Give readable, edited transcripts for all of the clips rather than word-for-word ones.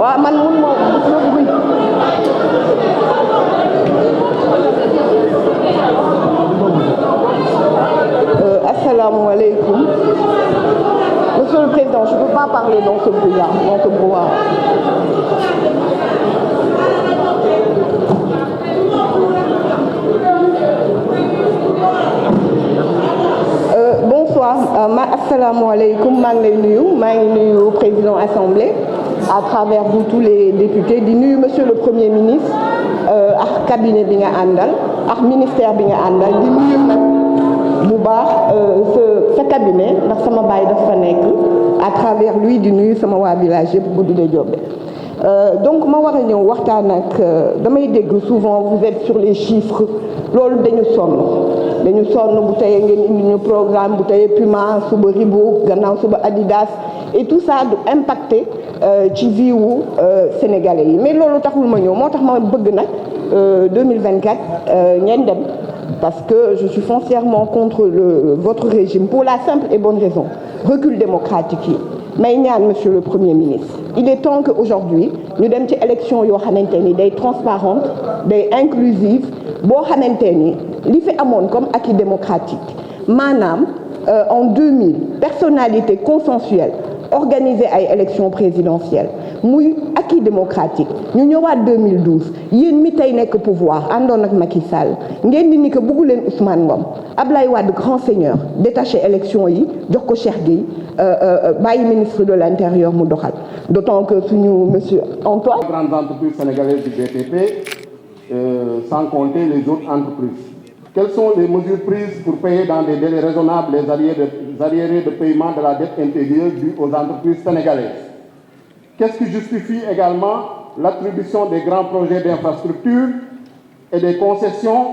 waaw man mun ma asalaamaaleykum. Monsieur le Président, je ne peux pas parler dans ce brouillard, dans ce brouhaha. Bonsoir, asalaamaaleykum, maa ngi lay nuyu, maa ngi nuyu président assemblée à travers vous tous les députés di nuyu monsieur le premier ministre ak cabinet bi nga àndal ak ministère bi nga àndal di nuyu nag bu baax sa cabinet ndax sama baay daf fa nekk à travers lui di nuyu sama waa village yëpp bu dee Diop. Donc ma war a ñëw waxtaan ak damay dégg souvent vous êtes sur les chiffres loolu dañu sonn bu teyee ngeen indi ñu programme bu teyee Puma suba Reebok gannaaw suba Adidas et tout ça du impacté ci vie wu sénégalais yi mais loolu taxul ma ñëw moo tax ma bëgg nag 2024 ngeen dem parce que je suis foncièrement contre votre régime pour la simple et bonne raison recul démocratique yi may ñaan monsieur le premier ministre il est temps que aujourd'hui ñu dem ci élection yoo xamante ni day transparente day inclusive boo xamante ni li fi amoon comme acquis démocratique maanaam en 2000 personnalité consensuelle organiser ay élections présidentielles muy acquis démocratique ñu ñëwaat 2012 yéen mi tey nekk pouvoir àndoon ak Macky Sall ngeen di ni que bëggu leen Ousmane Ngom Ablaye Wade grand seigneur détaché élection yi jox ko Cheikh Gueye bàyyi ministre de l'intérieur mu doxal d'autant que suñu monsieur Antoine. Grandes entreprises sénégalaises du BTP sans compter les autres entreprises. Quelles sont les mesures prises pour payer dans des délais raisonnables les arriérés de paiement de la dette intérieure due aux entreprises sénégalaises? Qu'est-ce qui justifie également l'attribution des grands projets d'infrastructure et des concessions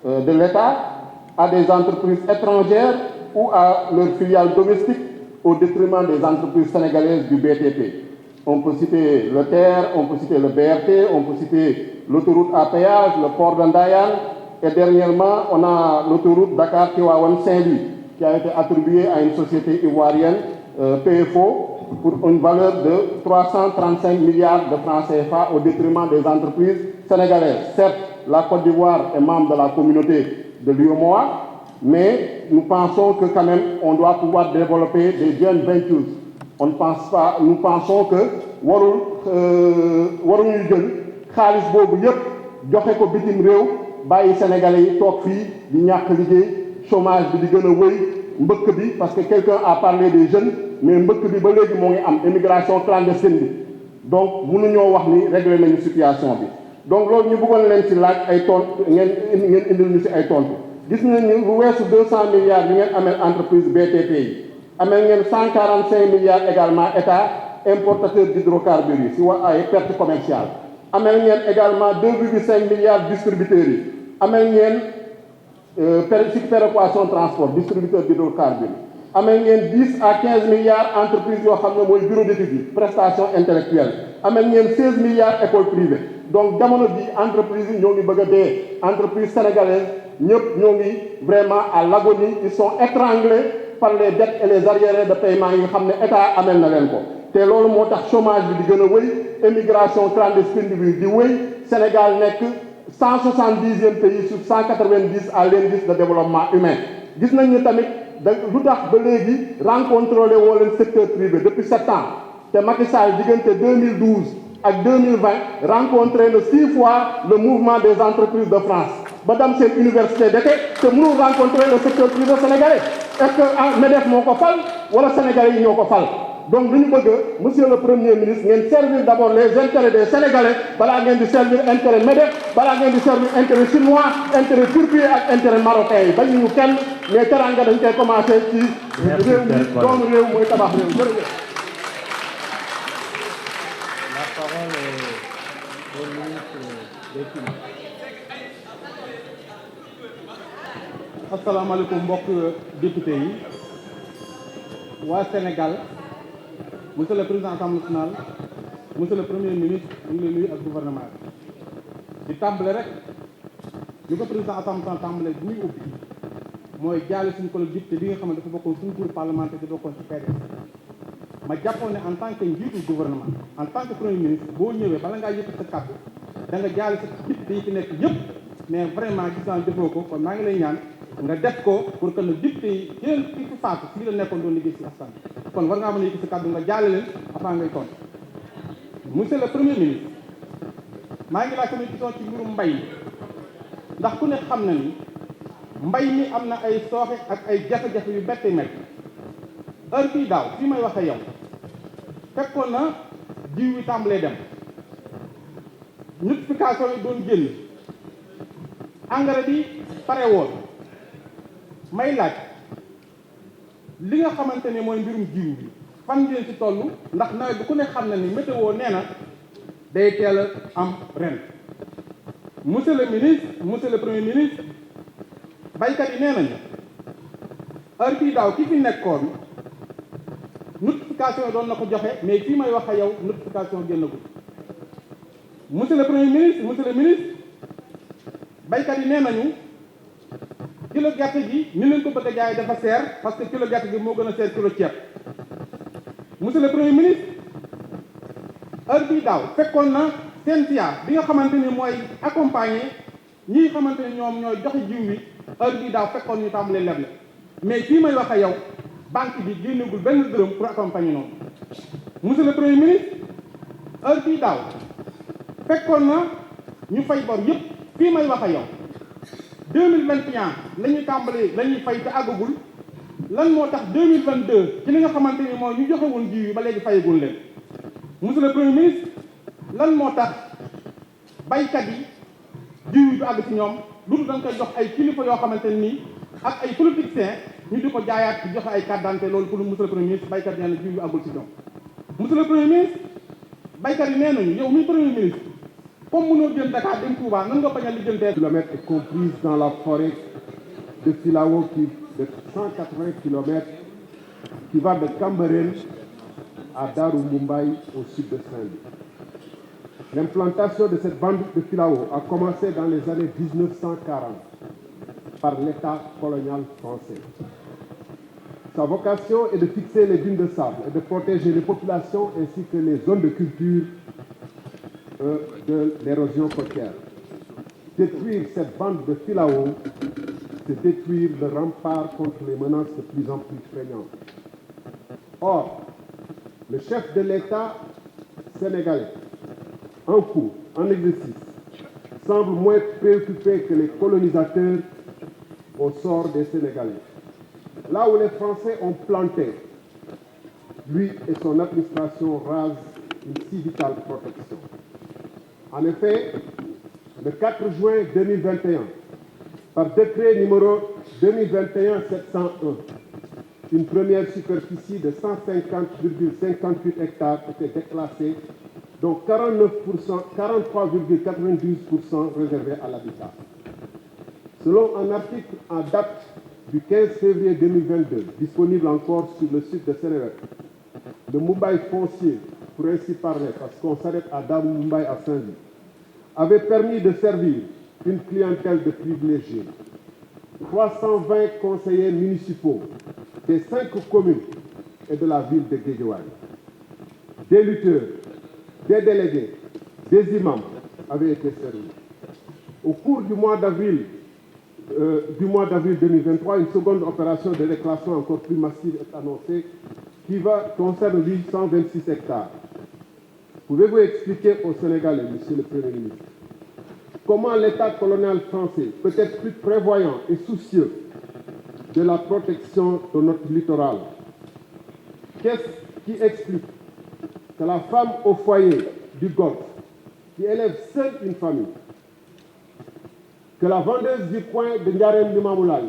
de l'État à des entreprises étrangères ou à leurs filiales domestiques au détriment des entreprises sénégalaises du BTP? On peut citer le TER, on peut citer le BRT, on peut citer l'autoroute à péage, le port de Ndayane, et dernièrement, on a l'autoroute Dakar-Tivaouane-Saint-Louis qui a été attribuée à une société ivoirienne, PFO, pour une valeur de 335 milliards de francs CFA au détriment des entreprises sénégalaises. Certes, la Côte d'Ivoire est membre de la communauté de l'UEMOA, mais nous pensons que quand même on doit pouvoir développer des joint ventures. On ne pense pas, nous pensons que waruñu jël xaalis boobu yépp joxe ko bitim réew bàyyi sénégalais yi toog fii di ñàkk liggéey chômage bi di gën a wëy mbëkk bi parce que quelqu'un a parlé des jeunes mais mbëkk bi ba léegi moo ngi am immigration clandestine bi donc mënuñoo wax ni régler nañu situation bi donc loolu ñu bëggoon leen ci laaj ay tontu ngeen indil ñu ci ay tontu gis nañu lu weesu 200 milliards yi ngeen amee entreprise BTP yi amee ngeen 145 milliards également état importateur d'hydrocarbures yi ci wa ay perte commerciale amee ngeen également 2,5 milliards distributeurs yi amee ngeen ci péréquation transport distributeur d'hydrocarbures amee ngeen 10 à 15 milliards entreprises yoo xam ne mooy bureau d'études yi prestation intellectuelle amee ngeen 16 milliards écoles privées donc jamono bi entreprises yi ñoo ngi bëgg a dee entreprises sénégalaises ñëpp ñoo ngi vraiment à l'agonie ils sont étranglés par les dettes et les arriérés de paiement yi nga xam ne état amel na leen ko te loolu moo tax chômage bi di gën a wëy émigration clandestine bi di wëy Sénégal nekk 170e pays sur 190 à l'indice de développement humain gis nañ ni tamit lu tax ba léegi rencontré woo leen secteur privé depuis 7 ans te Macky Sall diggante 2012 ak 2020 rencontré na 6 fois le mouvement des entreprises de France ba dem seen université d'été te mënul rencontrer le secteur privé sénégalais est-ce que MEDEF moo ko fal wala sénégalais yi ñoo ko fal donc lu ñu bëgg monsieur le premier ministre ngeen servir d'abord les intérêts des sénégalais balaa ngeen di servir intérêt MEDEF balaa ngeen di servir intérêt chinois intérêt turquie ak intérêt marocain yi bañ ñu kenn mais teranga dañ koy commencé ci réew mi doomu réew mooy tabax réew jërëjëf. La parole est au ministre des Finances. asalaamaaleykum mbokk député yi waa Sénégal monsieur le président assemblée nationale monsieur le premier ministre ñu ngi lay nuyu ak gouvernement bi di tàmbale rek ñu ko président assemblée nationale tàmbale bi muy ubbi mooy jaale suñu collègue député bi nga xam ne dafa bokkoon suñu groupe parlementaire di bokkoon ci PDS ma jàppoon ne en tant que njiitu gouvernement en tant que premier ministre boo ñëwee bala ngaa yëkkati sa kàddu da nga jaale sa député yi fi nekk yëpp mais vraiment gis naa defoo ko kon maa ngi lay ñaan nga def ko pour que ne député yi yéen ki fi faatu fii la nekkoon doon liggéey si askan kon war ngaa mën a yëkkati sa kàddu nga jaale leen avant ngay tontu monsieur le premier ministre maa ngi laaj sama question ci mbirum mbay ndax ku ne xam na ni mbay mi am na ay sooxe ak ay jafe-jafe yu bette métti heure bii daaw fii may wax ak yow fekkoon na jiw yi tàmbalee dem notification yi doon génn engrais bi pare woon may laaj li nga xamante ne mooy mbirum jiw bi fan ngeen ci toll ndax nawet bi ku ne xam na ni météo nee na day teel a am ren monsieur le ministre monsieur le premier ministre baykat yi nee nañu heure bii daaw ki fi nekkoon notification doon na ko joxe mais fii may wax ak yow notification génnagul monsieur le premier ministre monsieur le ministre baykat yi nee nañu kilo gerte gi ni leen ko bëgg a jaay dafa seer parce que kilo gerte gi moo gën a seer kilo ceeb monsieur le premier ministre heure bii daaw fekkoon na CNCA bi nga xamante ni mooy accompagner ñi xamante ni ñoom ñooy joxe jiw wi heure bii daaw fekkoon ñu tàmbalee leble mais fii may wax ak yow banque bi génnegul benn dërëm pour accompagner noonu monsieur le premier ministre heure bii daaw fekkoon na ñu fay bor yëpp fii may wax ak yow 2021 la ñuy tàmbalee la ñuy fay te àggagul lan moo tax 2022 ci li nga xamante ni mooy ñu joxe woon jiw yi ba léegi fayagul leen monsieur le premier ministre lan moo tax baykat yi jiw yi du àgg ci ñoom lu dul dañ koy jox ay kilifa yoo xamante nii ak ay politiciens ñu di ko jaayaat di joxe ay carte d'identité loolu pour monsieur le premier ministre baykat yi nee na jiw yu àggul ci ñoom monsieur le premier ministre baykat yi nee nañu yow mi premier ministre comme mënoo jël Dakar dem Touba nan nga bañ a lijjantee kilomètres est comprise dans la forêt de Filao qui de 180 kilomètres qui va de Cambérène à Darou Mumbai au sud de Saint-Louis. L'implantation de cette bande de Filao a commencé dans les années 1940 par l'État colonial français. Sa vocation est de fixer les dunes de sable et de protéger les populations ainsi que les zones de culture de l'érosion côtière. Détruire cette bande de Filao, c'est détruire le rempart contre les menaces de plus en plus prégnantes. Or, le chef de l'État sénégalais, en cours, en exercice, semble moins préoccupé que les colonisateurs au sort des Sénégalais. Là où les Français ont planté, lui et son administration rasent une si vitale protection. En effet, le 4 juin 2021, par décret numéro 2021-701, une première superficie de 150,58 hectares était déclassée, dont 43,92% réservés à l'habitat. Selon un article en date du 15 février 2022, disponible encore sur le site de Sénégal, le Mumbai foncier, pour ainsi parler, parce qu'on s'arrête à Darou Mumbai à Saint-Louis, avait permis de servir une clientèle de privilégiés. 320 conseillers municipaux des 5 communes et de la ville de Guédiawaye. Des lutteurs, des délégués, des imams avaient été servis. Au cours du mois d'avril 2023, une seconde opération de déclassement encore plus massive est annoncée qui concerne 126 hectares. Pouvez-vous expliquer aux Sénégalais, Monsieur le Premier ministre, comment l'État colonial français peut être plus prévoyant et soucieux de la protection de notre littoral? Qu'est-ce qui explique que la femme au foyer du Golfe, qui élève seule une famille, que la vendeuse du coin de Ndiarème du Mamoulaye,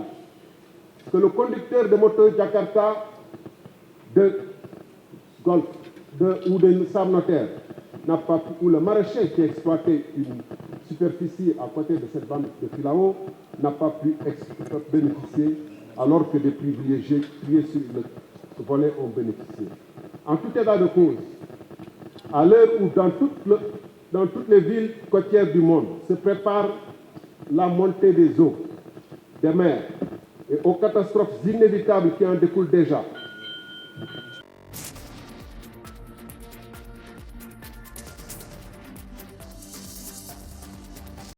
que le conducteur de moto Jakarta de Golfe ou de Sam Notaire n'a pas pu, ou le maraîcher qui exploitait une superficie à côté de cette bande de Filao n'a pas pu bénéficier alors que des privilégiés triés sur le volet ont bénéficié. En tout état de cause, à l'heure où dans toutes les villes côtières du monde se prépare la montée des eaux, des mers et aux catastrophes inévitables qui en découlent déjà,